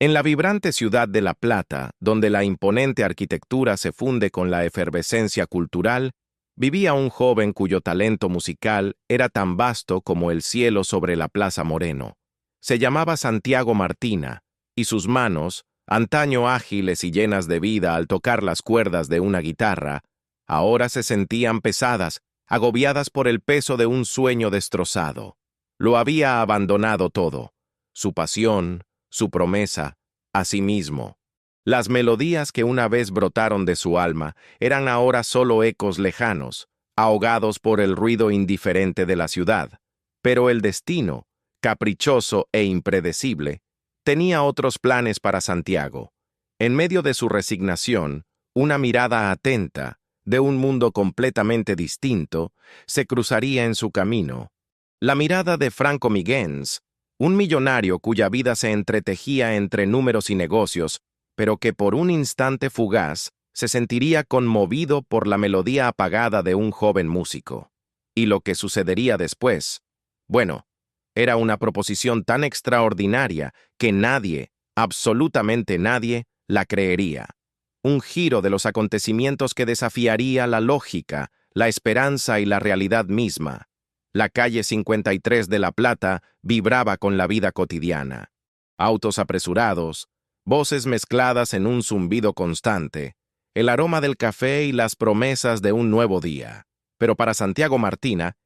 En la vibrante ciudad de La Plata, donde la imponente arquitectura se funde con la efervescencia cultural, vivía un joven cuyo talento musical era tan vasto como el cielo sobre la Plaza Moreno. Se llamaba Santiago Martina, y sus manos, antaño ágiles y llenas de vida al tocar las cuerdas de una guitarra, ahora se sentían pesadas, agobiadas por el peso de un sueño destrozado. Lo había abandonado todo: su pasión, su promesa, a sí mismo. Las melodías que una vez brotaron de su alma eran ahora solo ecos lejanos, ahogados por el ruido indiferente de la ciudad. Pero el destino, caprichoso e impredecible, tenía otros planes para Santiago. En medio de su resignación, una mirada atenta, de un mundo completamente distinto, se cruzaría en su camino. La mirada de Franco Miguens, un millonario cuya vida se entretejía entre números y negocios, pero que por un instante fugaz se sentiría conmovido por la melodía apagada de un joven músico. Y lo que sucedería después, bueno, era una proposición tan extraordinaria que nadie, absolutamente nadie, la creería. Un giro de los acontecimientos que desafiaría la lógica, la esperanza y la realidad misma. La calle 53 de La Plata vibraba con la vida cotidiana. Autos apresurados, voces mezcladas en un zumbido constante, el aroma del café y las promesas de un nuevo día. Pero para Santiago Martina,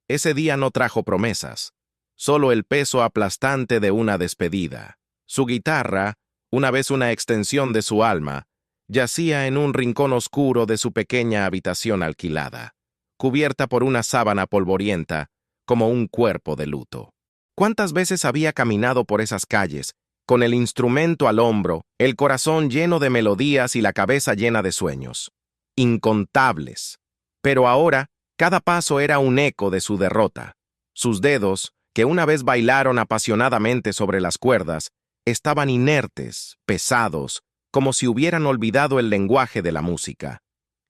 ese día no trajo promesas, solo el peso aplastante de una despedida. Su guitarra, una vez una extensión de su alma, yacía en un rincón oscuro de su pequeña habitación alquilada, cubierta por una sábana polvorienta, como un cuerpo de luto. ¿Cuántas veces había caminado por esas calles, con el instrumento al hombro, el corazón lleno de melodías y la cabeza llena de sueños? Incontables. Pero ahora, cada paso era un eco de su derrota. Sus dedos, que una vez bailaron apasionadamente sobre las cuerdas, estaban inertes, pesados, como si hubieran olvidado el lenguaje de la música.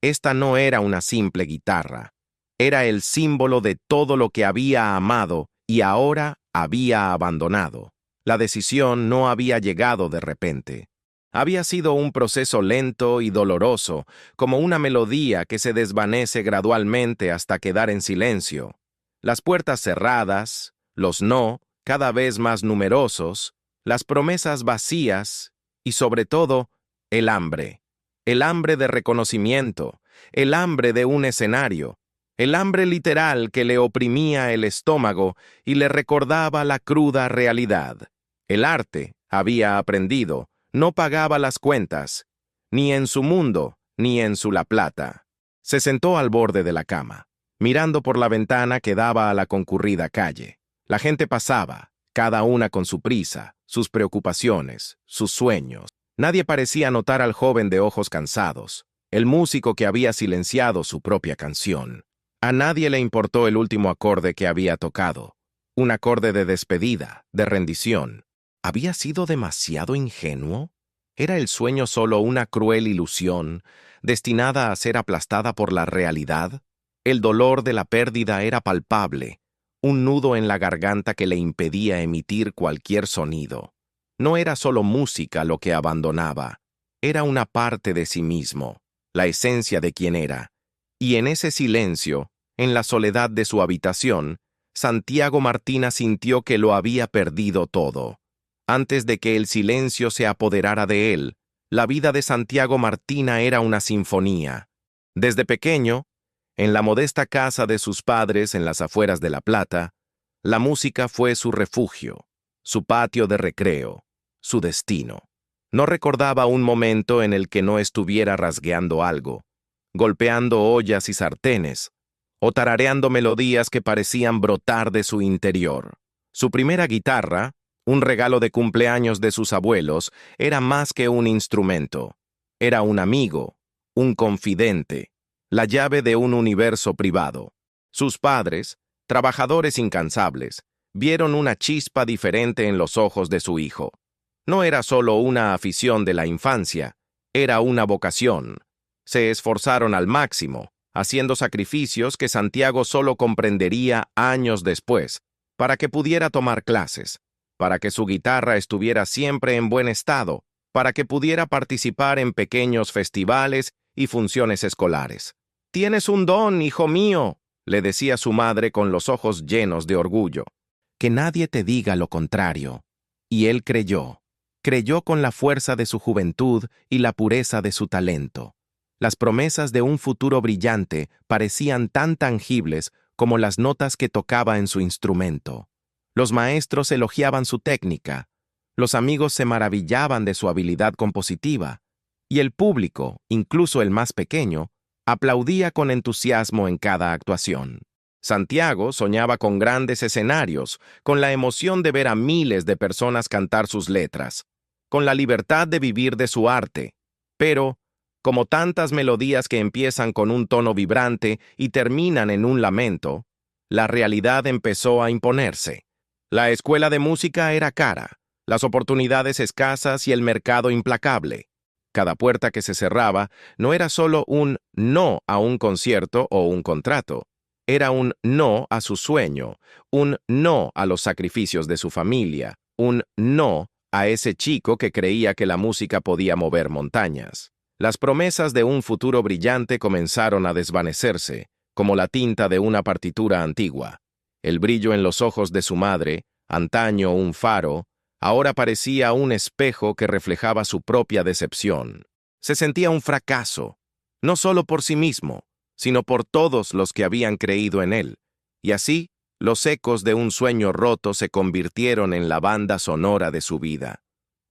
Esta no era una simple guitarra. Era el símbolo de todo lo que había amado y ahora había abandonado. La decisión no había llegado de repente. Había sido un proceso lento y doloroso, como una melodía que se desvanece gradualmente hasta quedar en silencio. Las puertas cerradas, los no, cada vez más numerosos, las promesas vacías y, sobre todo, el hambre. El hambre de reconocimiento, el hambre de un escenario, el hambre literal que le oprimía el estómago y le recordaba la cruda realidad. El arte, había aprendido, no pagaba las cuentas, ni en su mundo, ni en su La Plata. Se sentó al borde de la cama, mirando por la ventana que daba a la concurrida calle. La gente pasaba, cada una con su prisa, sus preocupaciones, sus sueños. Nadie parecía notar al joven de ojos cansados, el músico que había silenciado su propia canción. A nadie le importó el último acorde que había tocado, un acorde de despedida, de rendición. ¿Había sido demasiado ingenuo? ¿Era el sueño solo una cruel ilusión, destinada a ser aplastada por la realidad? El dolor de la pérdida era palpable, un nudo en la garganta que le impedía emitir cualquier sonido. No era solo música lo que abandonaba, era una parte de sí mismo, la esencia de quien era. Y en ese silencio, en la soledad de su habitación, Santiago Martina sintió que lo había perdido todo. Antes de que el silencio se apoderara de él, la vida de Santiago Martina era una sinfonía. Desde pequeño, en la modesta casa de sus padres en las afueras de La Plata, la música fue su refugio, su patio de recreo, su destino. No recordaba un momento en el que no estuviera rasgueando algo, golpeando ollas y sartenes, o tarareando melodías que parecían brotar de su interior. Su primera guitarra, un regalo de cumpleaños de sus abuelos, era más que un instrumento. Era un amigo, un confidente, la llave de un universo privado. Sus padres, trabajadores incansables, vieron una chispa diferente en los ojos de su hijo. No era solo una afición de la infancia, era una vocación. Se esforzaron al máximo, haciendo sacrificios que Santiago solo comprendería años después, para que pudiera tomar clases, para que su guitarra estuviera siempre en buen estado, para que pudiera participar en pequeños festivales y funciones escolares. «Tienes un don, hijo mío», le decía su madre con los ojos llenos de orgullo. «Que nadie te diga lo contrario». Y él creyó. Creyó con la fuerza de su juventud y la pureza de su talento. Las promesas de un futuro brillante parecían tan tangibles como las notas que tocaba en su instrumento. Los maestros elogiaban su técnica, los amigos se maravillaban de su habilidad compositiva, y el público, incluso el más pequeño, aplaudía con entusiasmo en cada actuación. Santiago soñaba con grandes escenarios, con la emoción de ver a miles de personas cantar sus letras, con la libertad de vivir de su arte. Pero, como tantas melodías que empiezan con un tono vibrante y terminan en un lamento, la realidad empezó a imponerse. La escuela de música era cara, las oportunidades escasas y el mercado implacable. Cada puerta que se cerraba no era solo un no a un concierto o un contrato, era un no a su sueño, un no a los sacrificios de su familia, un no a ese chico que creía que la música podía mover montañas. Las promesas de un futuro brillante comenzaron a desvanecerse, como la tinta de una partitura antigua. El brillo en los ojos de su madre, antaño un faro, ahora parecía un espejo que reflejaba su propia decepción. Se sentía un fracaso, no solo por sí mismo, sino por todos los que habían creído en él, y así los ecos de un sueño roto se convirtieron en la banda sonora de su vida.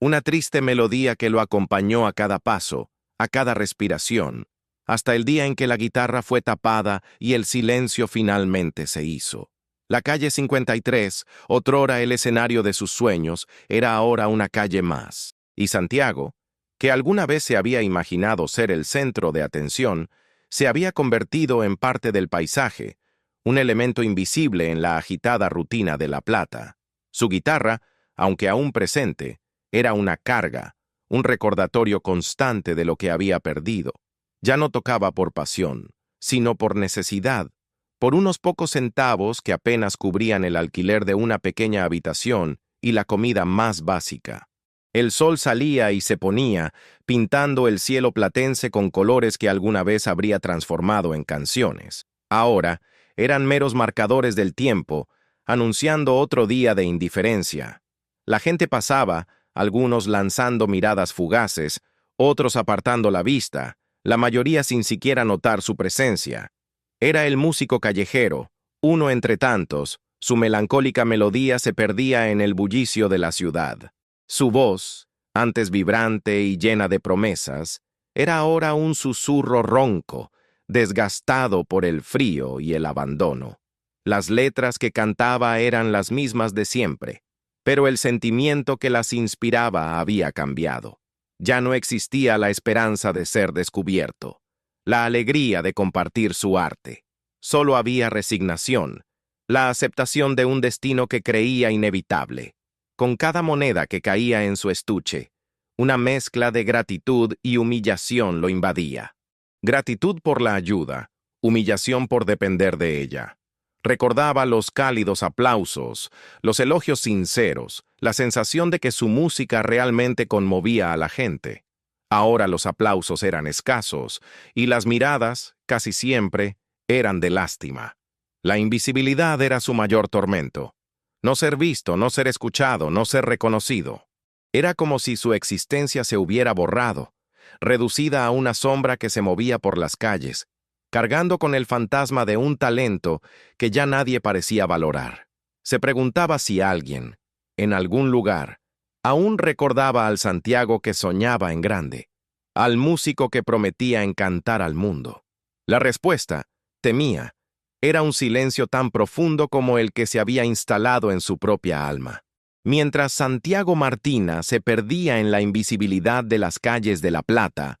Una triste melodía que lo acompañó a cada paso, a cada respiración, hasta el día en que la guitarra fue tapada y el silencio finalmente se hizo. La calle 53, otrora el escenario de sus sueños, era ahora una calle más, y Santiago, que alguna vez se había imaginado ser el centro de atención, se había convertido en parte del paisaje, un elemento invisible en la agitada rutina de La Plata. Su guitarra, aunque aún presente, era una carga, un recordatorio constante de lo que había perdido. Ya no tocaba por pasión, sino por necesidad, por unos pocos centavos que apenas cubrían el alquiler de una pequeña habitación y la comida más básica. El sol salía y se ponía, pintando el cielo platense con colores que alguna vez habría transformado en canciones. Ahora, eran meros marcadores del tiempo, anunciando otro día de indiferencia. La gente pasaba, algunos lanzando miradas fugaces, otros apartando la vista, la mayoría sin siquiera notar su presencia. Era el músico callejero, uno entre tantos, su melancólica melodía se perdía en el bullicio de la ciudad. Su voz, antes vibrante y llena de promesas, era ahora un susurro ronco, desgastado por el frío y el abandono. Las letras que cantaba eran las mismas de siempre, pero el sentimiento que las inspiraba había cambiado. Ya no existía la esperanza de ser descubierto, la alegría de compartir su arte. Solo había resignación, la aceptación de un destino que creía inevitable. Con cada moneda que caía en su estuche, una mezcla de gratitud y humillación lo invadía. Gratitud por la ayuda, humillación por depender de ella. Recordaba los cálidos aplausos, los elogios sinceros, la sensación de que su música realmente conmovía a la gente. Ahora los aplausos eran escasos, y las miradas, casi siempre, eran de lástima. La invisibilidad era su mayor tormento. No ser visto, no ser escuchado, no ser reconocido. Era como si su existencia se hubiera borrado, reducida a una sombra que se movía por las calles, cargando con el fantasma de un talento que ya nadie parecía valorar. Se preguntaba si alguien, en algún lugar, aún recordaba al Santiago que soñaba en grande, al músico que prometía encantar al mundo. La respuesta, temía, era un silencio tan profundo como el que se había instalado en su propia alma. Mientras Santiago Martina se perdía en la invisibilidad de las calles de La Plata,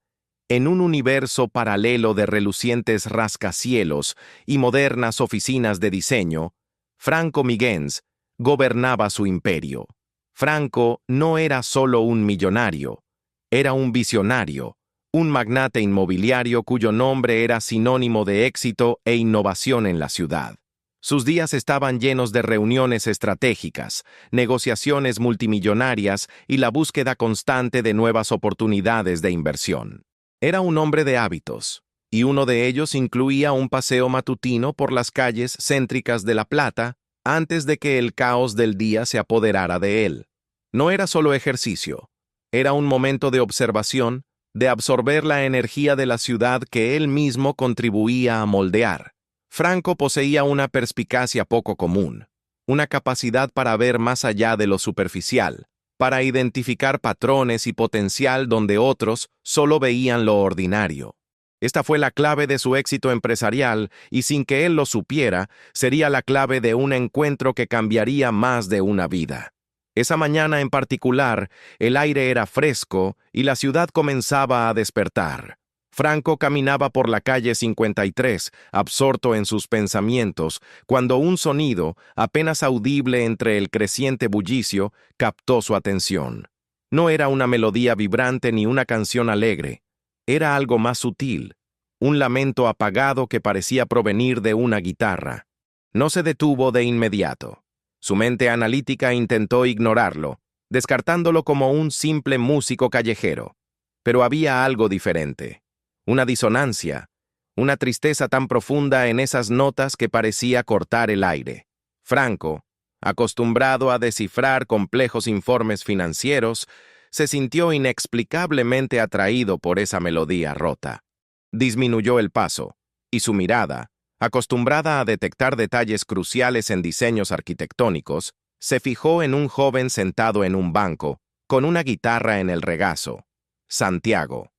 en un universo paralelo de relucientes rascacielos y modernas oficinas de diseño, Franco Miguens gobernaba su imperio. Franco no era solo un millonario, era un visionario, un magnate inmobiliario cuyo nombre era sinónimo de éxito e innovación en la ciudad. Sus días estaban llenos de reuniones estratégicas, negociaciones multimillonarias y la búsqueda constante de nuevas oportunidades de inversión. Era un hombre de hábitos, y uno de ellos incluía un paseo matutino por las calles céntricas de La Plata antes de que el caos del día se apoderara de él. No era solo ejercicio, era un momento de observación, de absorber la energía de la ciudad que él mismo contribuía a moldear. Franco poseía una perspicacia poco común, una capacidad para ver más allá de lo superficial, para identificar patrones y potencial donde otros solo veían lo ordinario. Esta fue la clave de su éxito empresarial y sin que él lo supiera, sería la clave de un encuentro que cambiaría más de una vida. Esa mañana en particular, el aire era fresco y la ciudad comenzaba a despertar. Franco caminaba por la calle 53, absorto en sus pensamientos, cuando un sonido, apenas audible entre el creciente bullicio, captó su atención. No era una melodía vibrante ni una canción alegre. Era algo más sutil, un lamento apagado que parecía provenir de una guitarra. No se detuvo de inmediato. Su mente analítica intentó ignorarlo, descartándolo como un simple músico callejero. Pero había algo diferente. Una disonancia, una tristeza tan profunda en esas notas que parecía cortar el aire. Franco, acostumbrado a descifrar complejos informes financieros, se sintió inexplicablemente atraído por esa melodía rota. Disminuyó el paso, y su mirada, acostumbrada a detectar detalles cruciales en diseños arquitectónicos, se fijó en un joven sentado en un banco, con una guitarra en el regazo. Santiago.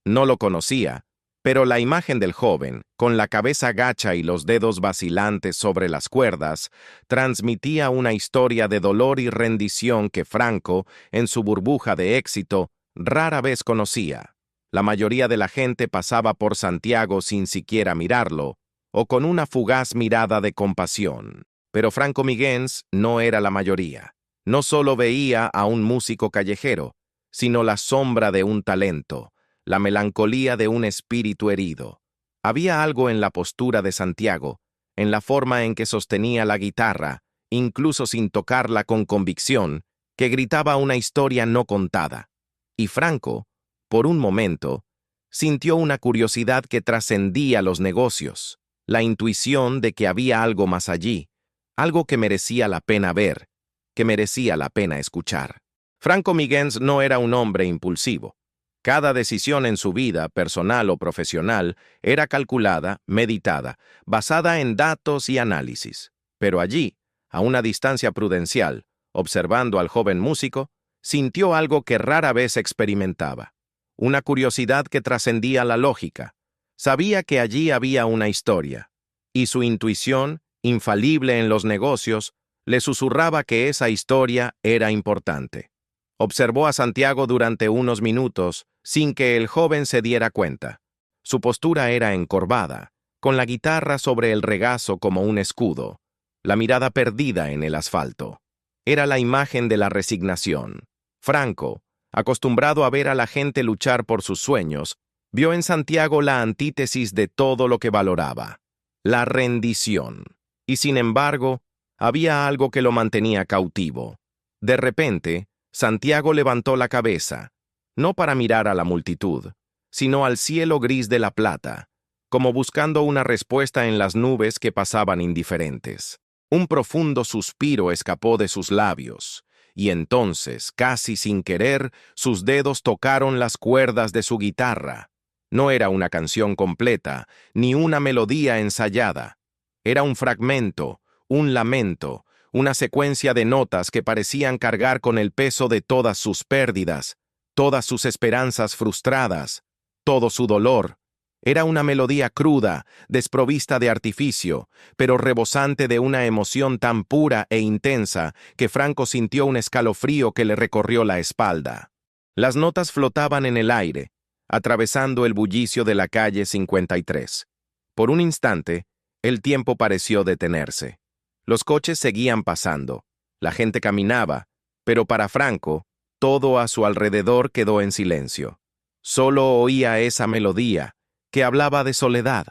No lo conocía, pero la imagen del joven, con la cabeza gacha y los dedos vacilantes sobre las cuerdas, transmitía una historia de dolor y rendición que Franco, en su burbuja de éxito, rara vez conocía. La mayoría de la gente pasaba por Santiago sin siquiera mirarlo, o con una fugaz mirada de compasión. Pero Franco Miguens no era la mayoría. No solo veía a un músico callejero, sino la sombra de un talento, la melancolía de un espíritu herido. Había algo en la postura de Santiago, en la forma en que sostenía la guitarra, incluso sin tocarla con convicción, que gritaba una historia no contada. Y Franco, por un momento, sintió una curiosidad que trascendía los negocios, la intuición de que había algo más allí, algo que merecía la pena ver, que merecía la pena escuchar. Franco Miguens no era un hombre impulsivo. Cada decisión en su vida, personal o profesional, era calculada, meditada, basada en datos y análisis. Pero allí, a una distancia prudencial, observando al joven músico, sintió algo que rara vez experimentaba. Una curiosidad que trascendía la lógica. Sabía que allí había una historia, y su intuición, infalible en los negocios, le susurraba que esa historia era importante. Observó a Santiago durante unos minutos, sin que el joven se diera cuenta. Su postura era encorvada, con la guitarra sobre el regazo como un escudo, la mirada perdida en el asfalto. Era la imagen de la resignación. Franco, acostumbrado a ver a la gente luchar por sus sueños, vio en Santiago la antítesis de todo lo que valoraba, la rendición. Y sin embargo, había algo que lo mantenía cautivo. De repente, Santiago levantó la cabeza, no para mirar a la multitud, sino al cielo gris de La Plata, como buscando una respuesta en las nubes que pasaban indiferentes. Un profundo suspiro escapó de sus labios, y entonces, casi sin querer, sus dedos tocaron las cuerdas de su guitarra. No era una canción completa, ni una melodía ensayada. Era un fragmento, un lamento, una secuencia de notas que parecían cargar con el peso de todas sus pérdidas, todas sus esperanzas frustradas, todo su dolor. Era una melodía cruda, desprovista de artificio, pero rebosante de una emoción tan pura e intensa que Franco sintió un escalofrío que le recorrió la espalda. Las notas flotaban en el aire, atravesando el bullicio de la calle 53. Por un instante, el tiempo pareció detenerse. Los coches seguían pasando, la gente caminaba, pero para Franco, todo a su alrededor quedó en silencio. Solo oía esa melodía, que hablaba de soledad,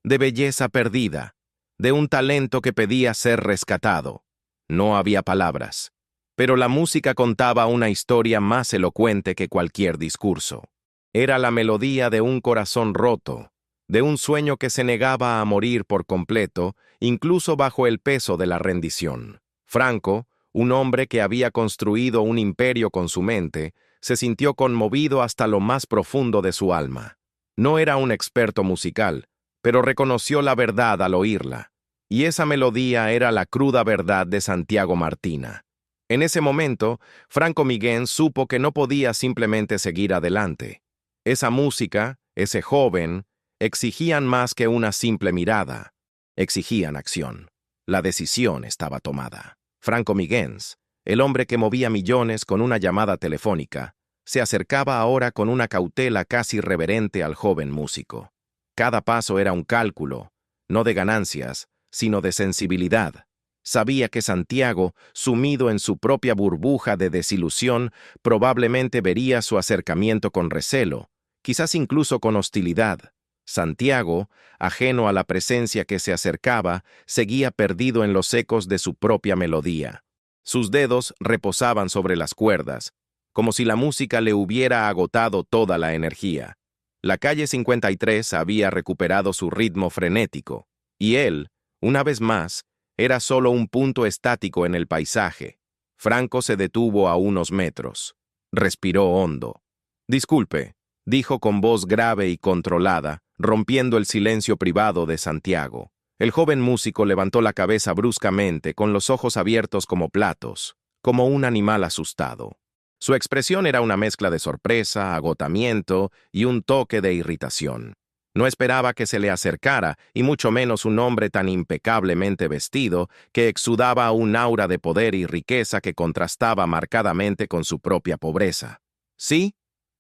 de belleza perdida, de un talento que pedía ser rescatado. No había palabras, pero la música contaba una historia más elocuente que cualquier discurso. Era la melodía de un corazón roto, de un sueño que se negaba a morir por completo, incluso bajo el peso de la rendición. Franco, un hombre que había construido un imperio con su mente, se sintió conmovido hasta lo más profundo de su alma. No era un experto musical, pero reconoció la verdad al oírla, y esa melodía era la cruda verdad de Santiago Martina. En ese momento, Franco Miguens supo que no podía simplemente seguir adelante. Esa música, ese joven, exigían más que una simple mirada. Exigían acción. La decisión estaba tomada. Franco Miguens, el hombre que movía millones con una llamada telefónica, se acercaba ahora con una cautela casi reverente al joven músico. Cada paso era un cálculo, no de ganancias, sino de sensibilidad. Sabía que Santiago, sumido en su propia burbuja de desilusión, probablemente vería su acercamiento con recelo, quizás incluso con hostilidad. Santiago, ajeno a la presencia que se acercaba, seguía perdido en los ecos de su propia melodía. Sus dedos reposaban sobre las cuerdas, como si la música le hubiera agotado toda la energía. La calle 53 había recuperado su ritmo frenético, y él, una vez más, era solo un punto estático en el paisaje. Franco se detuvo a unos metros. Respiró hondo. «Disculpe», dijo con voz grave y controlada, rompiendo el silencio privado de Santiago. El joven músico levantó la cabeza bruscamente, con los ojos abiertos como platos, como un animal asustado. Su expresión era una mezcla de sorpresa, agotamiento y un toque de irritación. No esperaba que se le acercara, y mucho menos un hombre tan impecablemente vestido que exudaba un aura de poder y riqueza que contrastaba marcadamente con su propia pobreza. «¿Sí?»,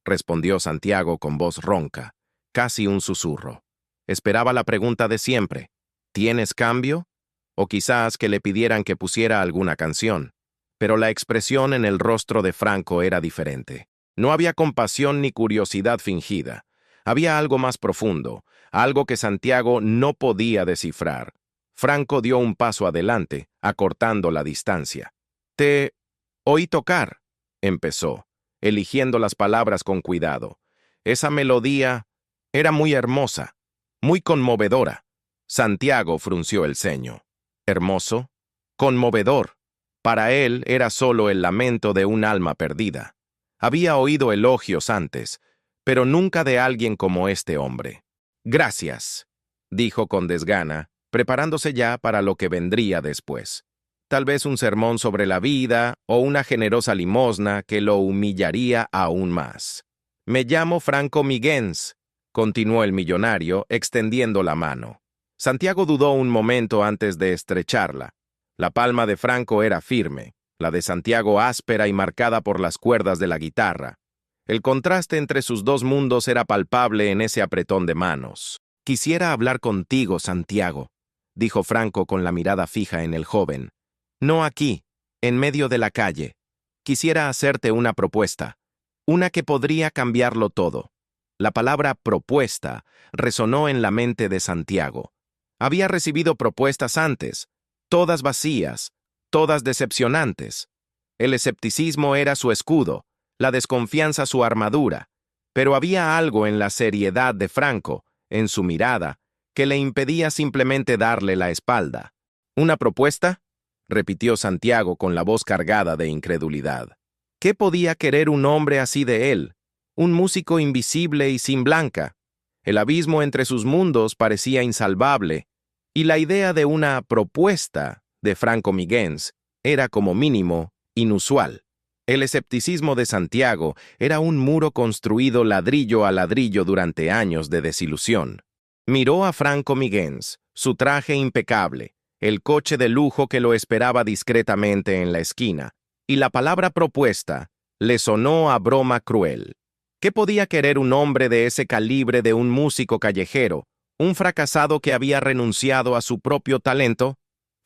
respondió Santiago con voz ronca, casi un susurro. Esperaba la pregunta de siempre. «¿Tienes cambio?», o quizás que le pidieran que pusiera alguna canción. Pero la expresión en el rostro de Franco era diferente. No había compasión ni curiosidad fingida. Había algo más profundo, algo que Santiago no podía descifrar. Franco dio un paso adelante, acortando la distancia. «Te oí tocar», empezó, eligiendo las palabras con cuidado. Esa melodía era muy hermosa, muy conmovedora. Santiago frunció el ceño. ¿Hermoso? Conmovedor. Para él era solo el lamento de un alma perdida. Había oído elogios antes, pero nunca de alguien como este hombre. «Gracias», dijo con desgana, preparándose ya para lo que vendría después. Tal vez un sermón sobre la vida o una generosa limosna que lo humillaría aún más. «Me llamo Franco Miguens», continuó el millonario, extendiendo la mano. Santiago dudó un momento antes de estrecharla. La palma de Franco era firme, la de Santiago áspera y marcada por las cuerdas de la guitarra. El contraste entre sus dos mundos era palpable en ese apretón de manos. «Quisiera hablar contigo, Santiago», dijo Franco con la mirada fija en el joven. «No aquí, en medio de la calle. Quisiera hacerte una propuesta, una que podría cambiarlo todo». La palabra propuesta resonó en la mente de Santiago. Había recibido propuestas antes, todas vacías, todas decepcionantes. El escepticismo era su escudo, la desconfianza su armadura, pero había algo en la seriedad de Franco, en su mirada, que le impedía simplemente darle la espalda. «¿Una propuesta?», repitió Santiago con la voz cargada de incredulidad. ¿Qué podía querer un hombre así de él? Un músico invisible y sin blanca. El abismo entre sus mundos parecía insalvable, y la idea de una propuesta de Franco Miguens era como mínimo inusual. El escepticismo de Santiago era un muro construido ladrillo a ladrillo durante años de desilusión. Miró a Franco Miguens, su traje impecable, el coche de lujo que lo esperaba discretamente en la esquina, y la palabra propuesta le sonó a broma cruel. ¿Qué podía querer un hombre de ese calibre de un músico callejero, un fracasado que había renunciado a su propio talento?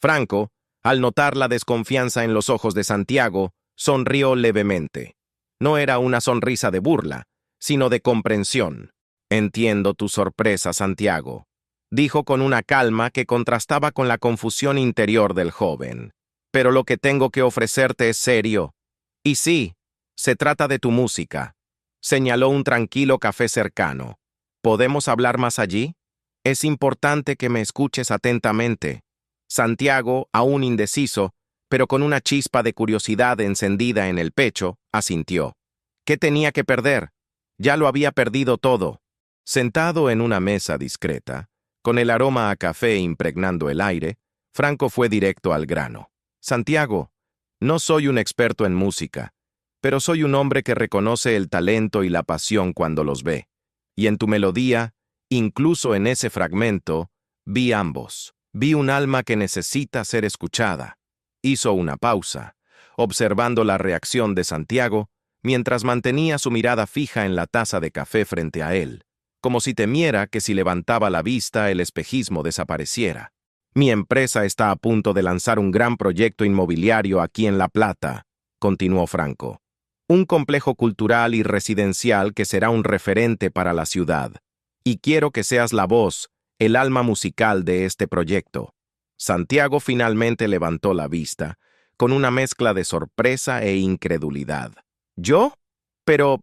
Franco, al notar la desconfianza en los ojos de Santiago, sonrió levemente. No era una sonrisa de burla, sino de comprensión. «Entiendo tu sorpresa, Santiago», dijo con una calma que contrastaba con la confusión interior del joven. Pero lo que tengo que ofrecerte es serio. Y sí, se trata de tu música. Señaló un tranquilo café cercano. ¿Podemos hablar más allí? Es importante que me escuches atentamente. Santiago, aún indeciso, pero con una chispa de curiosidad encendida en el pecho, asintió. ¿Qué tenía que perder? Ya lo había perdido todo. Sentado en una mesa discreta, con el aroma a café impregnando el aire, Franco fue directo al grano. Santiago, no soy un experto en música, pero soy un hombre que reconoce el talento y la pasión cuando los ve. Y en tu melodía, incluso en ese fragmento, vi ambos. Vi un alma que necesita ser escuchada. Hizo una pausa, observando la reacción de Santiago, mientras mantenía su mirada fija en la taza de café frente a él, como si temiera que si levantaba la vista el espejismo desapareciera. Mi empresa está a punto de lanzar un gran proyecto inmobiliario aquí en La Plata, continuó Franco. Un complejo cultural y residencial que será un referente para la ciudad. Y quiero que seas la voz, el alma musical de este proyecto. Santiago finalmente levantó la vista, con una mezcla de sorpresa e incredulidad. ¿Yo? Pero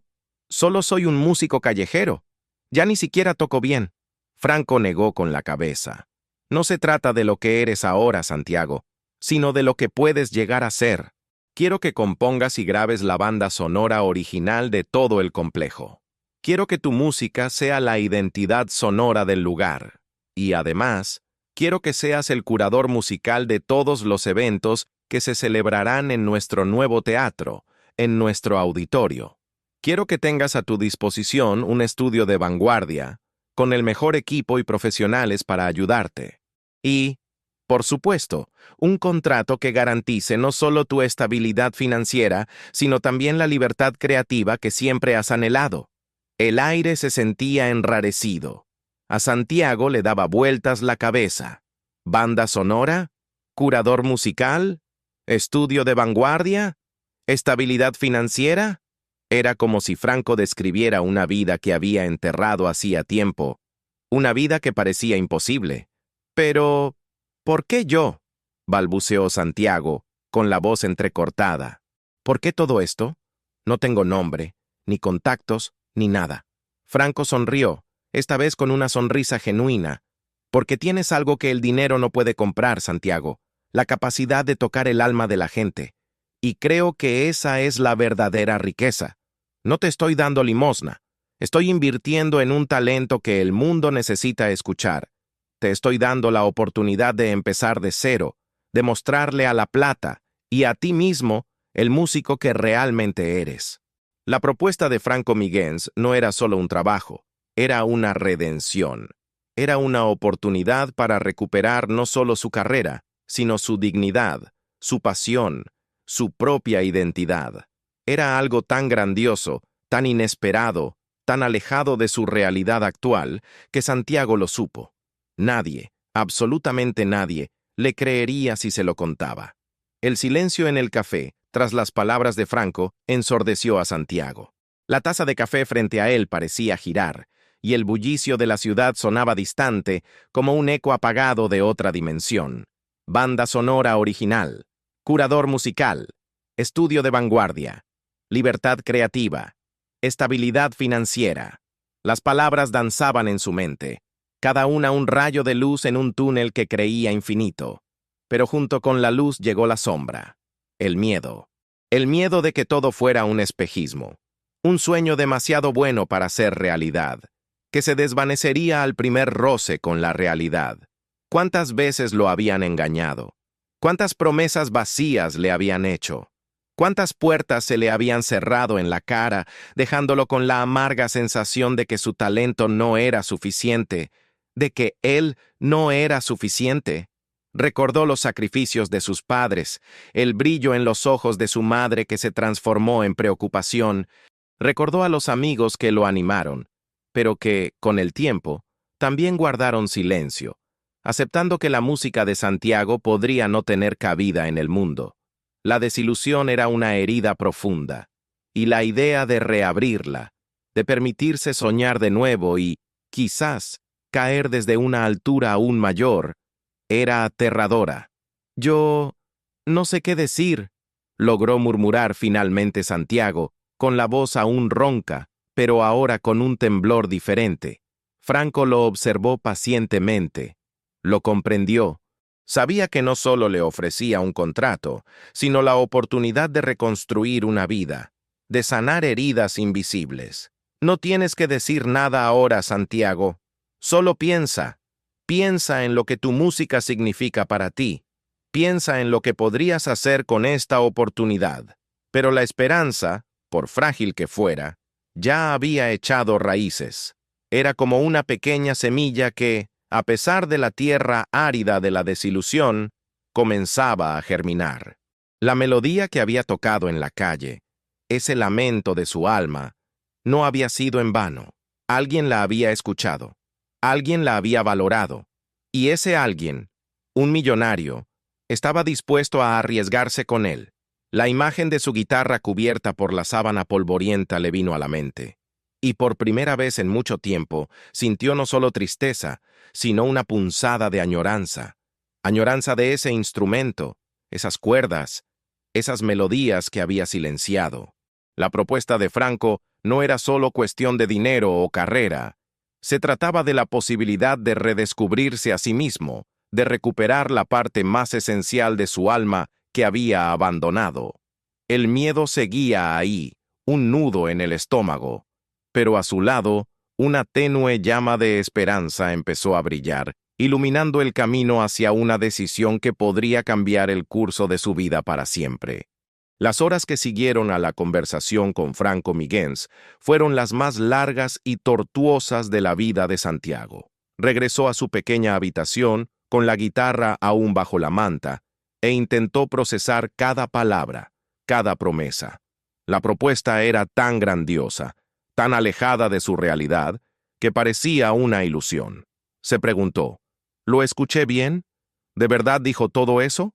solo soy un músico callejero. Ya ni siquiera toco bien. Franco negó con la cabeza. No se trata de lo que eres ahora, Santiago, sino de lo que puedes llegar a ser. Quiero que compongas y grabes la banda sonora original de todo el complejo. Quiero que tu música sea la identidad sonora del lugar. Y además, quiero que seas el curador musical de todos los eventos que se celebrarán en nuestro nuevo teatro, en nuestro auditorio. Quiero que tengas a tu disposición un estudio de vanguardia, con el mejor equipo y profesionales para ayudarte. Y, por supuesto, un contrato que garantice no solo tu estabilidad financiera, sino también la libertad creativa que siempre has anhelado. El aire se sentía enrarecido. A Santiago le daba vueltas la cabeza. ¿Banda sonora? ¿Curador musical? ¿Estudio de vanguardia? ¿Estabilidad financiera? Era como si Franco describiera una vida que había enterrado hacía tiempo, una vida que parecía imposible. Pero, ¿por qué yo?, balbuceó Santiago, con la voz entrecortada. ¿Por qué todo esto? No tengo nombre, ni contactos, ni nada. Franco sonrió, esta vez con una sonrisa genuina. Porque tienes algo que el dinero no puede comprar, Santiago, la capacidad de tocar el alma de la gente. Y creo que esa es la verdadera riqueza. No te estoy dando limosna. Estoy invirtiendo en un talento que el mundo necesita escuchar. Te estoy dando la oportunidad de empezar de cero, de mostrarle a La Plata y a ti mismo el músico que realmente eres. La propuesta de Franco Miguens no era solo un trabajo, era una redención. Era una oportunidad para recuperar no solo su carrera, sino su dignidad, su pasión, su propia identidad. Era algo tan grandioso, tan inesperado, tan alejado de su realidad actual, que Santiago lo supo. Nadie, absolutamente nadie, le creería si se lo contaba. El silencio en el café, tras las palabras de Franco, ensordeció a Santiago. La taza de café frente a él parecía girar, y el bullicio de la ciudad sonaba distante, como un eco apagado de otra dimensión. Banda sonora original, curador musical, estudio de vanguardia, libertad creativa, estabilidad financiera. Las palabras danzaban en su mente, cada una un rayo de luz en un túnel que creía infinito. Pero junto con la luz llegó la sombra, el miedo. El miedo de que todo fuera un espejismo, un sueño demasiado bueno para ser realidad, que se desvanecería al primer roce con la realidad. ¿Cuántas veces lo habían engañado? ¿Cuántas promesas vacías le habían hecho? ¿Cuántas puertas se le habían cerrado en la cara, dejándolo con la amarga sensación de que su talento no era suficiente, de que él no era suficiente? Recordó los sacrificios de sus padres, el brillo en los ojos de su madre que se transformó en preocupación. Recordó a los amigos que lo animaron, pero que, con el tiempo, también guardaron silencio, aceptando que la música de Santiago podría no tener cabida en el mundo. La desilusión era una herida profunda, y la idea de reabrirla, de permitirse soñar de nuevo y, quizás, caer desde una altura aún mayor, era aterradora. Yo no sé qué decir, logró murmurar finalmente Santiago, con la voz aún ronca, pero ahora con un temblor diferente. Franco lo observó pacientemente. Lo comprendió. Sabía que no solo le ofrecía un contrato, sino la oportunidad de reconstruir una vida, de sanar heridas invisibles. No tienes que decir nada ahora, Santiago. Solo piensa. Piensa en lo que tu música significa para ti. Piensa en lo que podrías hacer con esta oportunidad. Pero la esperanza, por frágil que fuera, ya había echado raíces. Era como una pequeña semilla que, a pesar de la tierra árida de la desilusión, comenzaba a germinar. La melodía que había tocado en la calle, ese lamento de su alma, no había sido en vano. Alguien la había escuchado. Alguien la había valorado. Y ese alguien, un millonario, estaba dispuesto a arriesgarse con él. La imagen de su guitarra cubierta por la sábana polvorienta le vino a la mente. Y por primera vez en mucho tiempo sintió no solo tristeza, sino una punzada de añoranza. Añoranza de ese instrumento, esas cuerdas, esas melodías que había silenciado. La propuesta de Franco no era solo cuestión de dinero o carrera. Se trataba de la posibilidad de redescubrirse a sí mismo, de recuperar la parte más esencial de su alma que había abandonado. El miedo seguía ahí, un nudo en el estómago, pero a su lado, una tenue llama de esperanza empezó a brillar, iluminando el camino hacia una decisión que podría cambiar el curso de su vida para siempre. Las horas que siguieron a la conversación con Franco Miguens fueron las más largas y tortuosas de la vida de Santiago. Regresó a su pequeña habitación, con la guitarra aún bajo la manta, e intentó procesar cada palabra, cada promesa. La propuesta era tan grandiosa, tan alejada de su realidad, que parecía una ilusión. Se preguntó, ¿lo escuché bien? ¿De verdad dijo todo eso?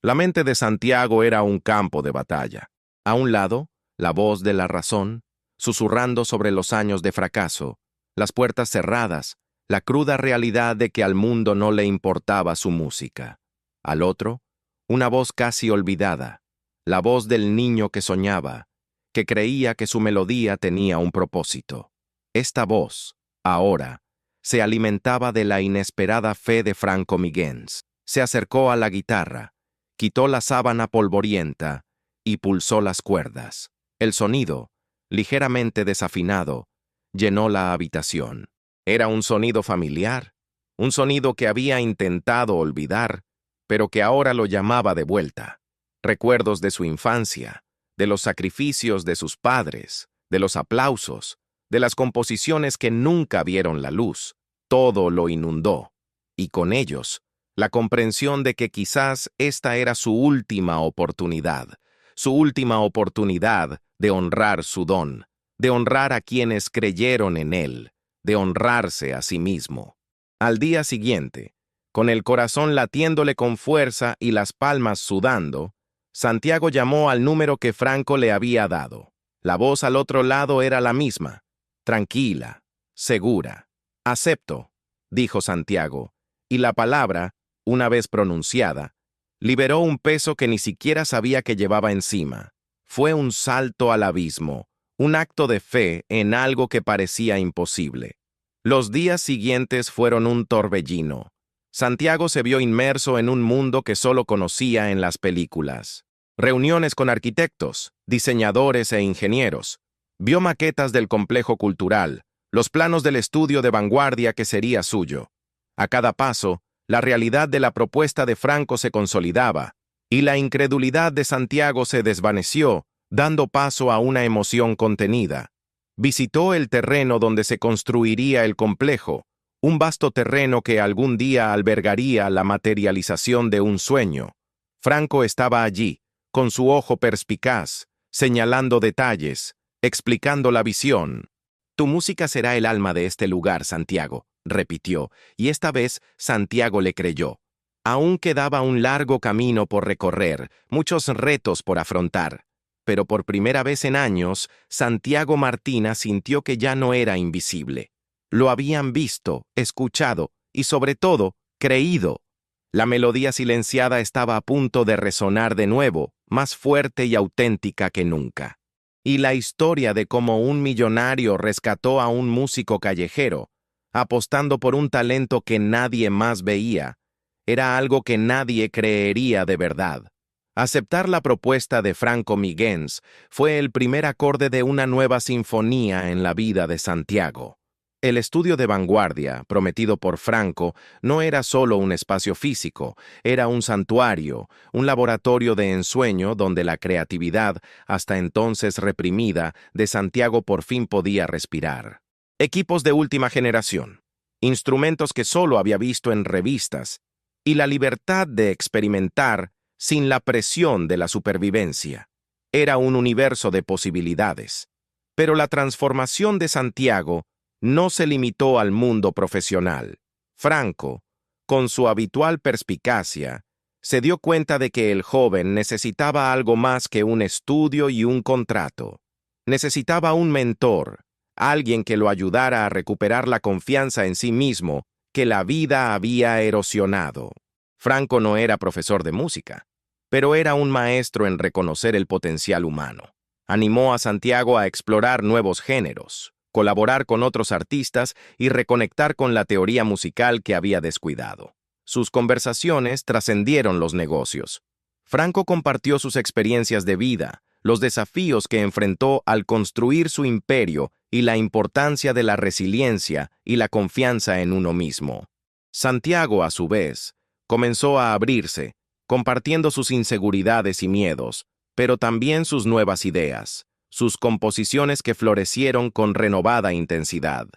La mente de Santiago era un campo de batalla. A un lado, la voz de la razón, susurrando sobre los años de fracaso, las puertas cerradas, la cruda realidad de que al mundo no le importaba su música. Al otro, una voz casi olvidada, la voz del niño que soñaba, que creía que su melodía tenía un propósito. Esta voz, ahora, se alimentaba de la inesperada fe de Franco Miguens. Se acercó a la guitarra, quitó la sábana polvorienta y pulsó las cuerdas. El sonido, ligeramente desafinado, llenó la habitación. Era un sonido familiar, un sonido que había intentado olvidar, pero que ahora lo llamaba de vuelta. Recuerdos de su infancia, de los sacrificios de sus padres, de los aplausos, de las composiciones que nunca vieron la luz, todo lo inundó, y con ellos, la comprensión de que quizás esta era su última oportunidad de honrar su don, de honrar a quienes creyeron en él, de honrarse a sí mismo. Al día siguiente, con el corazón latiéndole con fuerza y las palmas sudando, Santiago llamó al número que Franco le había dado. La voz al otro lado era la misma, tranquila, segura. «Acepto», dijo Santiago, y la palabra, una vez pronunciada, liberó un peso que ni siquiera sabía que llevaba encima. Fue un salto al abismo, un acto de fe en algo que parecía imposible. Los días siguientes fueron un torbellino. Santiago se vio inmerso en un mundo que solo conocía en las películas. Reuniones con arquitectos, diseñadores e ingenieros. Vio maquetas del complejo cultural, los planos del estudio de vanguardia que sería suyo. A cada paso, la realidad de la propuesta de Franco se consolidaba, y la incredulidad de Santiago se desvaneció, dando paso a una emoción contenida. Visitó el terreno donde se construiría el complejo, un vasto terreno que algún día albergaría la materialización de un sueño. Franco estaba allí, con su ojo perspicaz, señalando detalles, explicando la visión. «Tu música será el alma de este lugar, Santiago», repitió, y esta vez Santiago le creyó. Aún quedaba un largo camino por recorrer, muchos retos por afrontar. Pero por primera vez en años, Santiago Martina sintió que ya no era invisible. Lo habían visto, escuchado y, sobre todo, creído. La melodía silenciada estaba a punto de resonar de nuevo, más fuerte y auténtica que nunca. Y la historia de cómo un millonario rescató a un músico callejero, apostando por un talento que nadie más veía, era algo que nadie creería de verdad. Aceptar la propuesta de Franco Miguens fue el primer acorde de una nueva sinfonía en la vida de Santiago. El estudio de vanguardia, prometido por Franco, no era solo un espacio físico, era un santuario, un laboratorio de ensueño donde la creatividad, hasta entonces reprimida, de Santiago por fin podía respirar. Equipos de última generación, instrumentos que solo había visto en revistas, y la libertad de experimentar sin la presión de la supervivencia. Era un universo de posibilidades. Pero la transformación de Santiago no se limitó al mundo profesional. Franco, con su habitual perspicacia, se dio cuenta de que el joven necesitaba algo más que un estudio y un contrato. Necesitaba un mentor, alguien que lo ayudara a recuperar la confianza en sí mismo que la vida había erosionado. Franco no era profesor de música, pero era un maestro en reconocer el potencial humano. Animó a Santiago a explorar nuevos géneros, colaborar con otros artistas y reconectar con la teoría musical que había descuidado. Sus conversaciones trascendieron los negocios. Franco compartió sus experiencias de vida, los desafíos que enfrentó al construir su imperio y la importancia de la resiliencia y la confianza en uno mismo. Santiago, a su vez, comenzó a abrirse, compartiendo sus inseguridades y miedos, pero también sus nuevas ideas, sus composiciones que florecieron con renovada intensidad.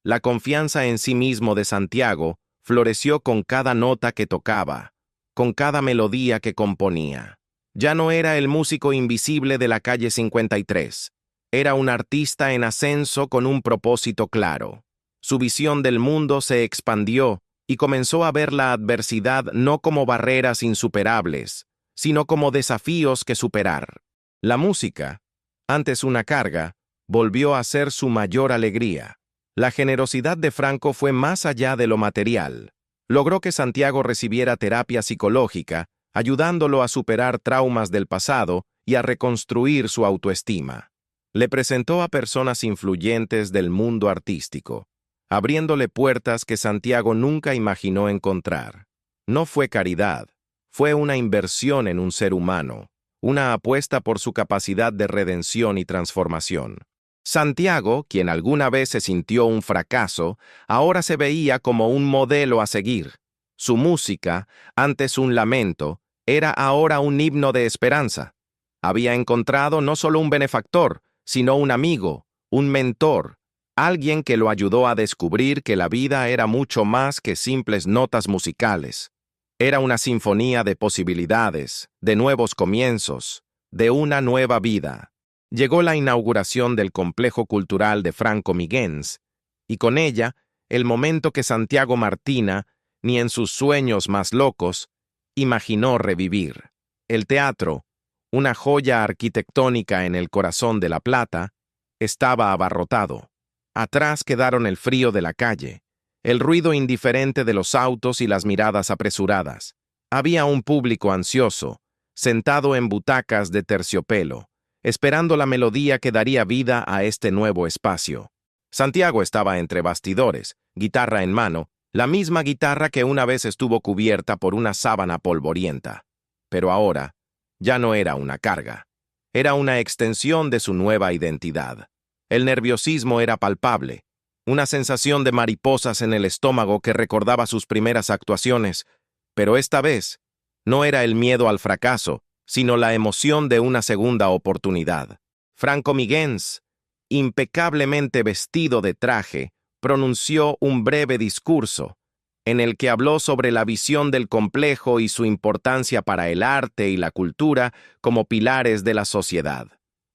La confianza en sí mismo de Santiago floreció con cada nota que tocaba, con cada melodía que componía. Ya no era el músico invisible de la calle 53, era un artista en ascenso con un propósito claro. Su visión del mundo se expandió y comenzó a ver la adversidad no como barreras insuperables, sino como desafíos que superar. La música, antes una carga, volvió a ser su mayor alegría. La generosidad de Franco fue más allá de lo material. Logró que Santiago recibiera terapia psicológica, ayudándolo a superar traumas del pasado y a reconstruir su autoestima. Le presentó a personas influyentes del mundo artístico, abriéndole puertas que Santiago nunca imaginó encontrar. No fue caridad, fue una inversión en un ser humano, una apuesta por su capacidad de redención y transformación. Santiago, quien alguna vez se sintió un fracaso, ahora se veía como un modelo a seguir. Su música, antes un lamento, era ahora un himno de esperanza. Había encontrado no solo un benefactor, sino un amigo, un mentor, alguien que lo ayudó a descubrir que la vida era mucho más que simples notas musicales. Era una sinfonía de posibilidades, de nuevos comienzos, de una nueva vida. Llegó la inauguración del complejo cultural de Franco Miguens, y con ella, el momento que Santiago Martina, ni en sus sueños más locos, imaginó revivir. El teatro, una joya arquitectónica en el corazón de La Plata, estaba abarrotado. Atrás quedaron el frío de la calle, el ruido indiferente de los autos y las miradas apresuradas. Había un público ansioso, sentado en butacas de terciopelo, esperando la melodía que daría vida a este nuevo espacio. Santiago estaba entre bastidores, guitarra en mano, la misma guitarra que una vez estuvo cubierta por una sábana polvorienta. Pero ahora, ya no era una carga. Era una extensión de su nueva identidad. El nerviosismo era palpable, una sensación de mariposas en el estómago que recordaba sus primeras actuaciones, pero esta vez no era el miedo al fracaso, sino la emoción de una segunda oportunidad. Franco Miguens, impecablemente vestido de traje, pronunció un breve discurso, en el que habló sobre la visión del complejo y su importancia para el arte y la cultura como pilares de la sociedad.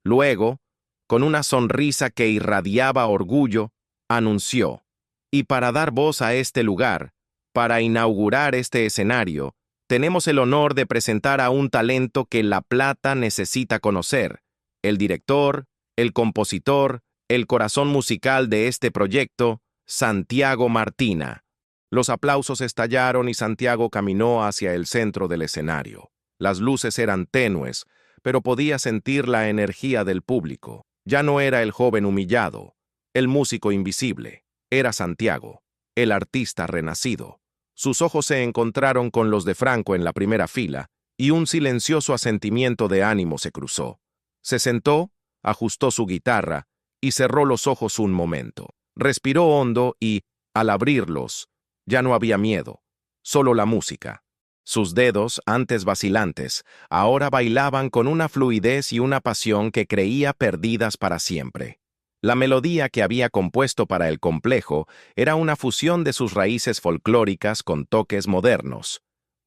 Luego, con una sonrisa que irradiaba orgullo, anunció: y para dar voz a este lugar, para inaugurar este escenario, tenemos el honor de presentar a un talento que La Plata necesita conocer, el director, el compositor, el corazón musical de este proyecto, Santiago Martina. Los aplausos estallaron y Santiago caminó hacia el centro del escenario. Las luces eran tenues, pero podía sentir la energía del público. Ya no era el joven humillado, el músico invisible. Era Santiago, el artista renacido. Sus ojos se encontraron con los de Franco en la primera fila, y un silencioso asentimiento de ánimo se cruzó. Se sentó, ajustó su guitarra, y cerró los ojos un momento. Respiró hondo y, al abrirlos, ya no había miedo, solo la música. Sus dedos, antes vacilantes, ahora bailaban con una fluidez y una pasión que creía perdidas para siempre. La melodía que había compuesto para el complejo era una fusión de sus raíces folclóricas con toques modernos,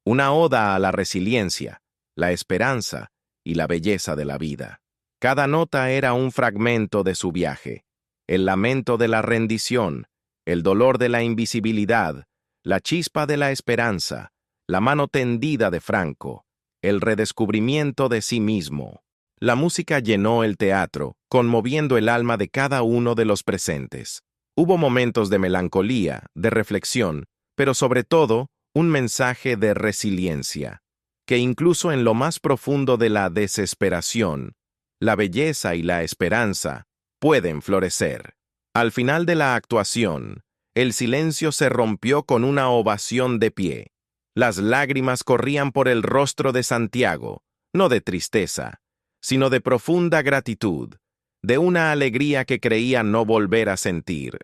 una oda a la resiliencia, la esperanza y la belleza de la vida. Cada nota era un fragmento de su viaje, el lamento de la rendición, el dolor de la invisibilidad, la chispa de la esperanza, la mano tendida de Franco, el redescubrimiento de sí mismo. La música llenó el teatro, conmoviendo el alma de cada uno de los presentes. Hubo momentos de melancolía, de reflexión, pero sobre todo, un mensaje de resiliencia, que incluso en lo más profundo de la desesperación, la belleza y la esperanza pueden florecer. Al final de la actuación, el silencio se rompió con una ovación de pie. Las lágrimas corrían por el rostro de Santiago, no de tristeza, sino de profunda gratitud, de una alegría que creía no volver a sentir.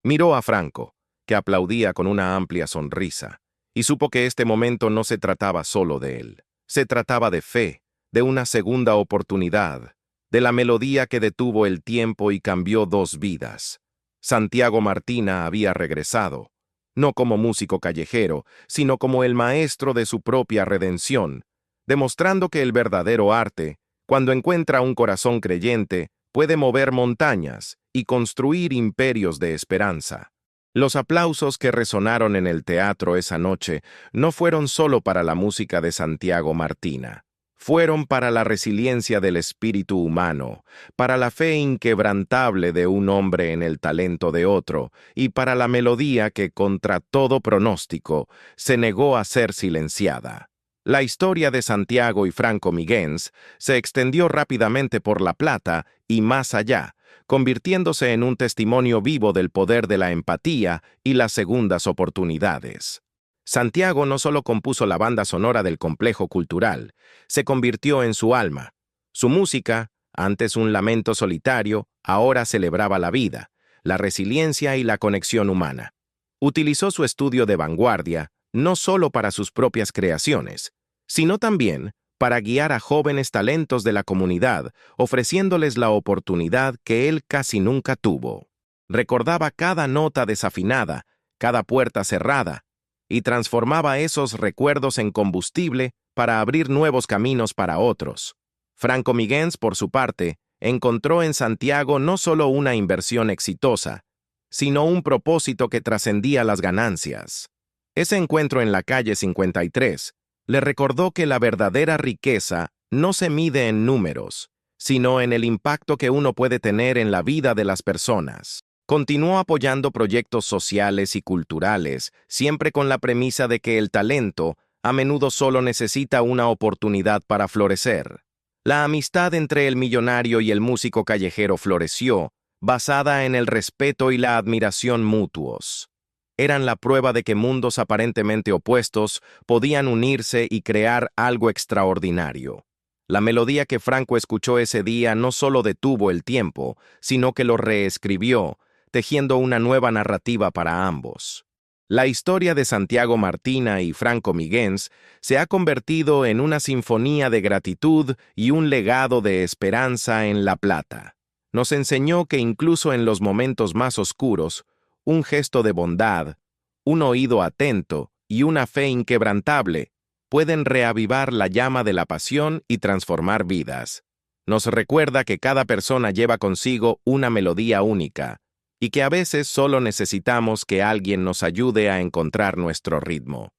Miró a Franco, que aplaudía con una amplia sonrisa, y supo que este momento no se trataba solo de él. Se trataba de fe, de una segunda oportunidad, de la melodía que detuvo el tiempo y cambió dos vidas. Santiago Martina había regresado, no como músico callejero, sino como el maestro de su propia redención, demostrando que el verdadero arte, cuando encuentra un corazón creyente, puede mover montañas y construir imperios de esperanza. Los aplausos que resonaron en el teatro esa noche no fueron solo para la música de Santiago Martina. Fueron para la resiliencia del espíritu humano, para la fe inquebrantable de un hombre en el talento de otro, y para la melodía que, contra todo pronóstico, se negó a ser silenciada. La historia de Santiago y Franco Miguens se extendió rápidamente por La Plata y más allá, convirtiéndose en un testimonio vivo del poder de la empatía y las segundas oportunidades. Santiago no solo compuso la banda sonora del complejo cultural, se convirtió en su alma. Su música, antes un lamento solitario, ahora celebraba la vida, la resiliencia y la conexión humana. Utilizó su estudio de vanguardia no solo para sus propias creaciones, sino también para guiar a jóvenes talentos de la comunidad, ofreciéndoles la oportunidad que él casi nunca tuvo. Recordaba cada nota desafinada, cada puerta cerrada, y transformaba esos recuerdos en combustible para abrir nuevos caminos para otros. Franco Miguens, por su parte, encontró en Santiago no solo una inversión exitosa, sino un propósito que trascendía las ganancias. Ese encuentro en la calle 53 le recordó que la verdadera riqueza no se mide en números, sino en el impacto que uno puede tener en la vida de las personas. Continuó apoyando proyectos sociales y culturales, siempre con la premisa de que el talento a menudo solo necesita una oportunidad para florecer. La amistad entre el millonario y el músico callejero floreció, basada en el respeto y la admiración mutuos. Eran la prueba de que mundos aparentemente opuestos podían unirse y crear algo extraordinario. La melodía que Franco escuchó ese día no solo detuvo el tiempo, sino que lo reescribió, tejiendo una nueva narrativa para ambos. La historia de Santiago Martina y Franco Miguens se ha convertido en una sinfonía de gratitud y un legado de esperanza en La Plata. Nos enseñó que incluso en los momentos más oscuros, un gesto de bondad, un oído atento y una fe inquebrantable pueden reavivar la llama de la pasión y transformar vidas. Nos recuerda que cada persona lleva consigo una melodía única, y que a veces solo necesitamos que alguien nos ayude a encontrar nuestro ritmo.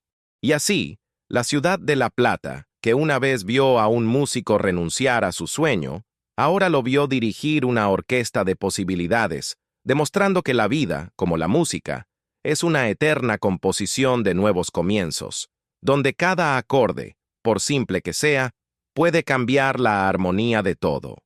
Y así, la ciudad de La Plata, que una vez vio a un músico renunciar a su sueño, ahora lo vio dirigir una orquesta de posibilidades, demostrando que la vida, como la música, es una eterna composición de nuevos comienzos, donde cada acorde, por simple que sea, puede cambiar la armonía de todo.